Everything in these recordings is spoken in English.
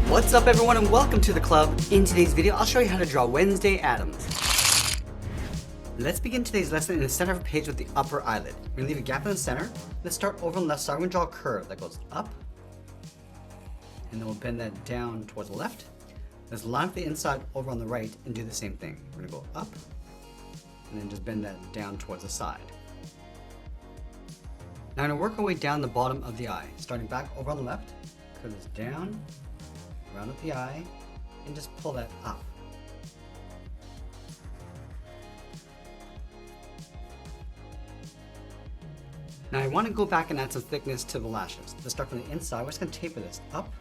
What's up everyone and welcome to the club. In today's video, I'll show you how to draw Wednesday Addams. Let's begin today's lesson in the center of a page with the upper eyelid. We're going to leave a gap in the center. Let's start over on the left side. We're going to draw a curve that goes up. And then we'll bend that down towards the left. Let's line up the inside over on the right and do the same thing. We're going to go up and then just bend that down towards the side. Now I'm going to work our way down the bottom of the eye. Starting back over on the left, curve this down, round up the eye, and just pull that up. Now I want to go back and add some thickness to the lashes. Let's start from the inside. We're just going to taper this up,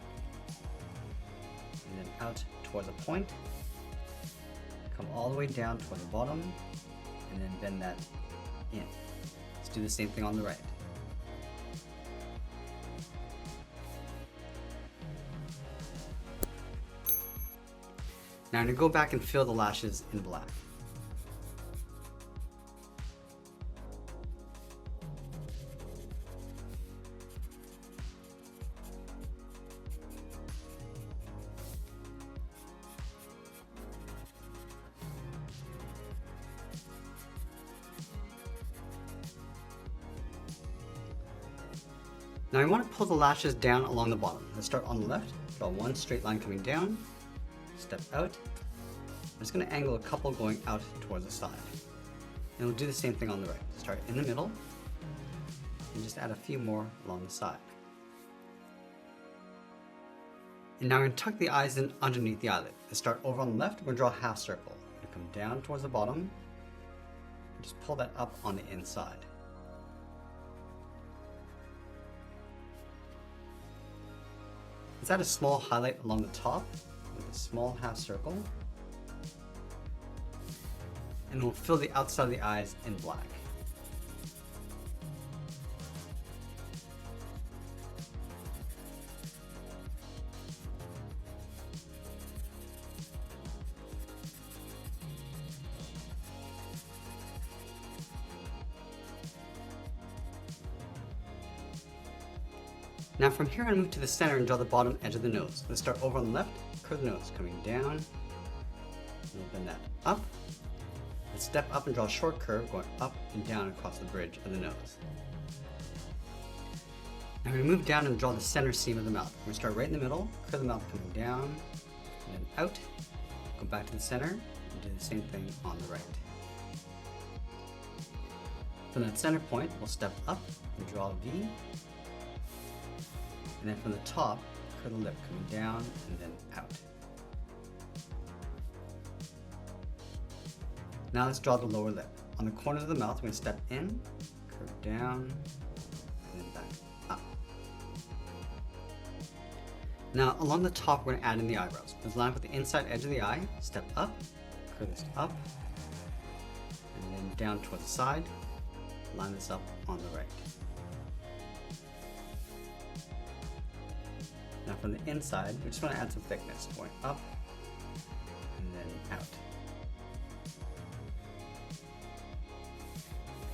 and then out towards a point. Come all the way down toward the bottom, and then bend that in. Let's do the same thing on the right. Now I'm going to go back and fill the lashes in black. Now I want to pull the lashes down along the bottom. Let's start on the left, draw one straight line coming down, step out. I'm just going to angle a couple going out towards the side. And we'll do the same thing on the right. Start in the middle and just add a few more along the side. And now we're going to tuck the eyes in underneath the eyelid. Let's start over on the left. We're going to draw a half circle. We're going to come down towards the bottom and just pull that up on the inside. Let's add a small highlight along the top with a small half circle. And we'll fill the outside of the eyes in black. Now from here, I'm going to move to the center and draw the bottom edge of the nose. Let's start over on the left, curve the nose, coming down, and we'll bend that up. Let's step up and draw a short curve going up and down across the bridge of the nose. Now we're going to move down and draw the center seam of the mouth. We're going to start right in the middle, curve the mouth coming down, and then out, go back to the center, and do the same thing on the right. From that center point, we'll step up and draw a V. And then from the top, curve the lip coming down and then out. Now let's draw the lower lip. On the corner of the mouth, we're going to step in, curve down, and then back up. Now along the top, we're going to add in the eyebrows. Let's line up with the inside edge of the eye, step up, curve this up, and then down towards the side, line this up on the right. Now from the inside, we just want to add some thickness, going up and then out.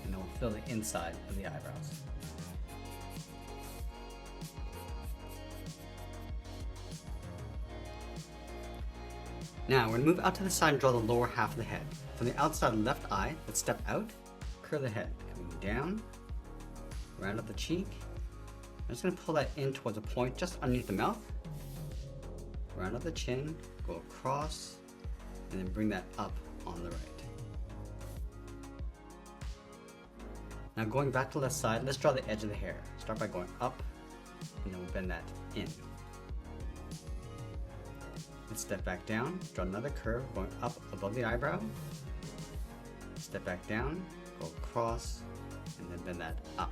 And then we'll fill the inside of the eyebrows. Now we're going to move out to the side and draw the lower half of the head. From the outside left eye, let's step out, curve the head, coming down, round up the cheek. I'm just going to pull that in towards a point just underneath the mouth, round up the chin, go across, and then bring that up on the right. Now going back to the left side, let's draw the edge of the hair. Start by going up, and then we'll bend that in. Let's step back down, draw another curve going up above the eyebrow, step back down, go across, and then bend that up.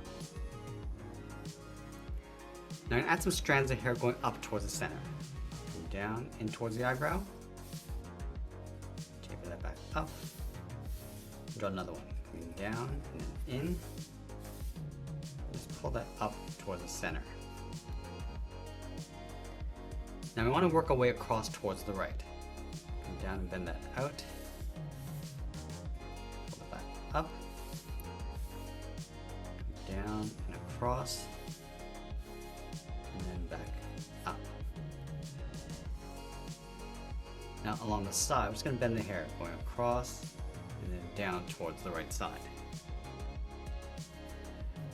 Now I'm going to add some strands of hair going up towards the center. Come down in towards the eyebrow. Taper that back up. Draw another one. Coming down and then in. Just pull that up towards the center. Now we want to work our way across towards the right. Come down and bend that out. Pull it back up. Come down and across. And then back up. Now along the side, we're just going to bend the hair, going across and then down towards the right side.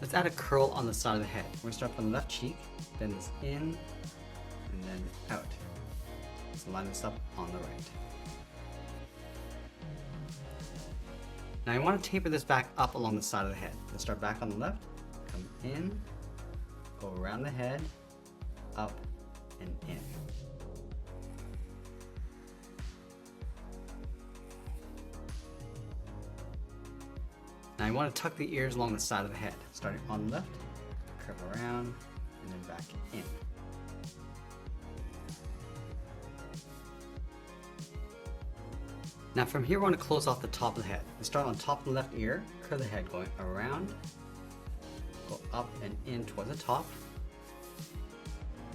Let's add a curl on the side of the head. We're going to start from the left cheek, bend this in, and then out. Let's line this up on the right. Now I want to taper this back up along the side of the head. Let's start back on the left, come in, go around the head, up, and in. Now I want to tuck the ears along the side of the head, starting on the left, curve around, and then back in. Now from here, we want to close off the top of the head. We start on top of the left ear, curve the head going around, go up and in towards the top,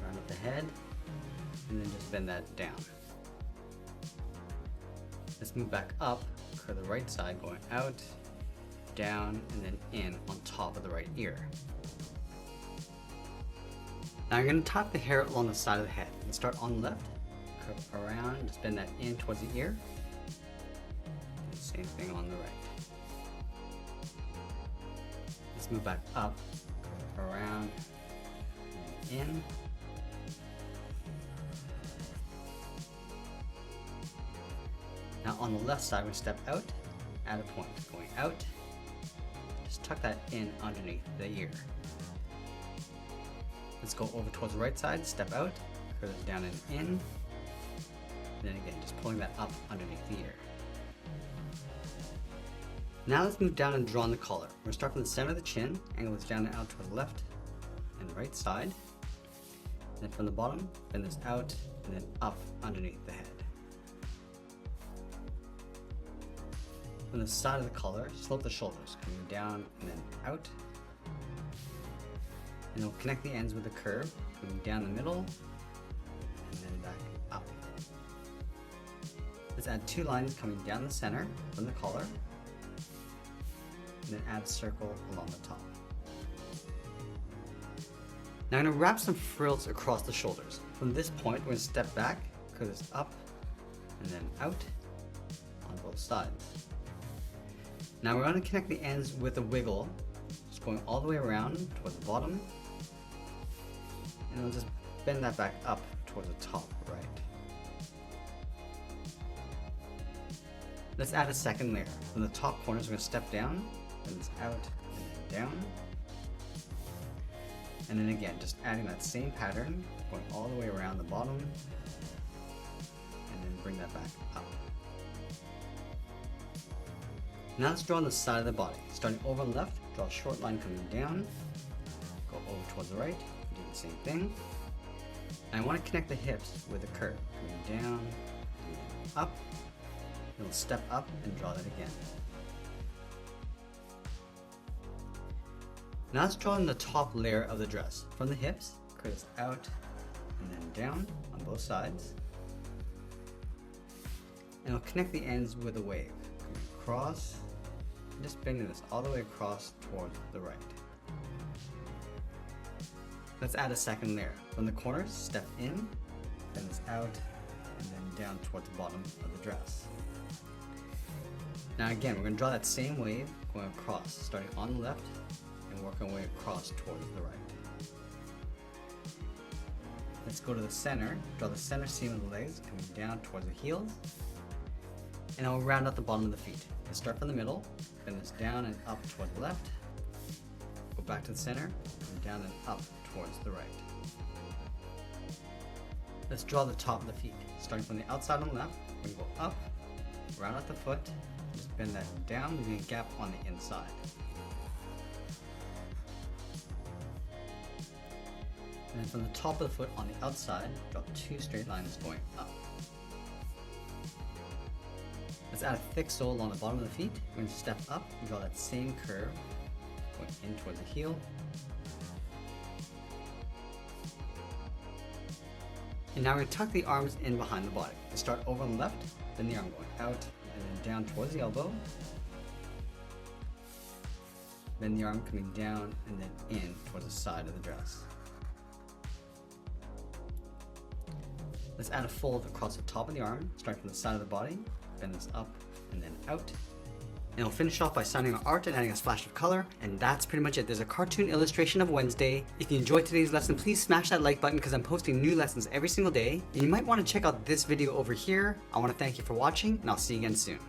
round up the head, and then just bend that down. Let's move back up, curve the right side going out, down, and then in on top of the right ear. Now you're going to tuck the hair along the side of the head. Let's start on the left, curve around, just bend that in towards the ear. Same thing on the right. Let's move back up, curve around, and in. Now on the left side, we step out, add a point, going out. Just tuck that in underneath the ear. Let's go over towards the right side, step out, curve it down and in. And then again, just pulling that up underneath the ear. Now let's move down and draw on the collar. We're going to start from the center of the chin, angle this down and out towards the left and right side. And then from the bottom, bend this out and then up underneath the head. From the side of the collar, slope the shoulders, coming down and then out. And then we'll connect the ends with the curve, coming down the middle and then back up. Let's add two lines coming down the center from the collar. And then add a circle along the top. Now I'm going to wrap some frills across the shoulders. From this point, we're going to step back, curve this up, and then out on both sides. Now we're going to connect the ends with a wiggle, just going all the way around towards the bottom, and we'll just bend that back up towards the top right. Let's add a second layer. From the top corners, we're going to step down, bend this out, and then down. And then again, just adding that same pattern, going all the way around the bottom, and then bring that back up. Now let's draw on the side of the body. Starting over on the left, draw a short line coming down, go over towards the right, do the same thing. And I want to connect the hips with a curve, coming down, and up, and we'll step up and draw that again. Now let's draw in the top layer of the dress. From the hips, curve this out and then down on both sides. And we'll connect the ends with a wave. Coming across, and just bending this all the way across towards the right. Let's add a second layer. From the corners, step in, bend this out, and then down towards the bottom of the dress. Now again, we're going to draw that same wave going across, starting on the left, and work our way across towards the right. Let's go to the center, draw the center seam of the legs coming down towards the heels, and I'll round out the bottom of the feet. Let's start from the middle, bend this down and up towards the left, go back to the center, and down and up towards the right. Let's draw the top of the feet. Starting from the outside on the left, we're going to go up, round out the foot, just bend that down, leaving a gap on the inside. And then from the top of the foot on the outside, draw two straight lines going up. Let's add a thick sole along the bottom of the feet. We're going to step up and draw that same curve going in towards the heel. And now we're going to tuck the arms in behind the body. Let's start over on the left, then the arm going out and then down towards the elbow. Then the arm coming down and then in towards the side of the dress. Let's add a fold across the top of the arm, starting from the side of the body. Bend this up and then out. And we'll finish off by signing our art and adding a splash of color. And that's pretty much it. There's a cartoon illustration of Wednesday. If you enjoyed today's lesson, please smash that like button because I'm posting new lessons every single day. And you might want to check out this video over here. I want to thank you for watching, and I'll see you again soon.